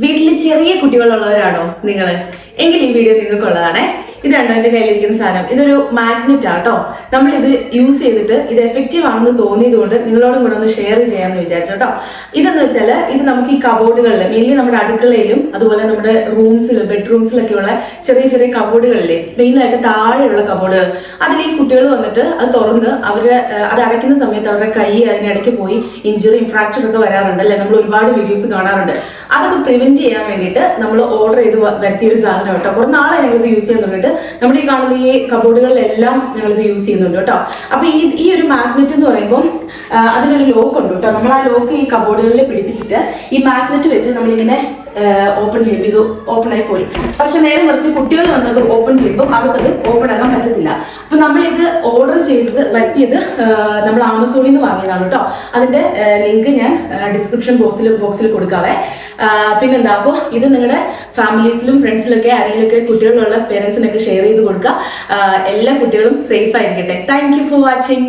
വീട്ടിൽ ചെറിയ കുട്ടികളുള്ളവരാണോ നിങ്ങൾ? എങ്കിൽ ഈ വീഡിയോ നിങ്ങൾക്കുള്ളതാണേ. ഇതാണോ എൻ്റെ കയ്യിലിരിക്കുന്ന സാധനം? ഇതൊരു മാഗ്നറ്റ് ആട്ടോ. നമ്മളിത് യൂസ് ചെയ്തിട്ട് ഇത് എഫക്റ്റീവ് ആണെന്ന് തോന്നിയത് കൊണ്ട് നിങ്ങളോടും കൂടെ ഒന്ന് ഷെയർ ചെയ്യാമെന്ന് വിചാരിച്ചു കേട്ടോ. ഇതെന്ന് വെച്ചാൽ ഇത് നമുക്ക് ഈ കബോർഡുകളിൽ, മെയിൻലി നമ്മുടെ അടുക്കളയിലും അതുപോലെ നമ്മുടെ റൂംസിലും ബെഡ്റൂംസിലൊക്കെ ഉള്ള ചെറിയ ചെറിയ കബോർഡുകളിലെ, മെയിനായിട്ട് താഴെയുള്ള കബോർഡുകൾ, അതിൽ ഈ കുട്ടികൾ വന്നിട്ട് അത് തുറന്ന് അത് അടയ്ക്കുന്ന സമയത്ത് അവരുടെ കൈ അതിനിടയ്ക്ക് പോയി ഇഞ്ചുറിയും ഫ്രാക്ചറും ഒക്കെ വരാറുണ്ട് അല്ലേ? നമ്മൾ ഒരുപാട് വീഡിയോസ് കാണാറുണ്ട്. അതൊക്കെ പ്രിവെന്റ് ചെയ്യാൻ വേണ്ടിയിട്ട് നമ്മൾ ഓർഡർ ചെയ്ത് വരുത്തിയ ഒരു സാധനം കേട്ടോ. കുറേ നാളെ ഞങ്ങളിത് യൂസ് ചെയ്യാൻ തുടങ്ങിയിട്ട് നമ്മുടെ ഈ കാണുന്ന ഈ കബോർഡുകളിലെല്ലാം ഞങ്ങളിത് യൂസ് ചെയ്യുന്നുണ്ട് കേട്ടോ. അപ്പൊ ഈ ഒരു മാഗ്നറ്റ് എന്ന് പറയുമ്പോൾ അതിനൊരു ലോക്ക് ഉണ്ട് കേട്ടോ. നമ്മൾ ആ ലോക്ക് ഈ കബോർഡുകളിൽ പിടിപ്പിച്ചിട്ട് ഈ മാഗ്നറ്റ് വെച്ച് നമ്മളിങ്ങനെ ഓപ്പൺ ചെയ്യുമ്പോൾ ഇത് ഓപ്പൺ ആയി പോരും. പക്ഷെ നേരെ മറിച്ച് കുട്ടികൾ വന്നത് ഓപ്പൺ ചെയ്യുമ്പോൾ അവർക്കത് ഓപ്പൺ ആകാൻ പറ്റത്തില്ല. അപ്പൊ നമ്മളിത് ഓർഡർ ചെയ്തത് വരുത്തിയത് നമ്മൾ ആമസോണിൽ നിന്ന് വാങ്ങിയതാണ് കേട്ടോ. അതിന്റെ ലിങ്ക് ഞാൻ ഡിസ്ക്രിപ്ഷൻ ബോക്സിൽ കൊടുക്കാവേ. പിന്നെന്താ, അപ്പോൾ ഇത് നിങ്ങളുടെ ഫാമിലീസിലും ഫ്രണ്ട്സിലൊക്കെ ആരെങ്കിലുമൊക്കെ കുട്ടികളുള്ള പേരൻസിനൊക്കെ ഷെയർ ചെയ്ത് കൊടുക്കുക. എല്ലാ കുട്ടികളും സേഫ് ആയിരിക്കട്ടെ. Thank you for watching.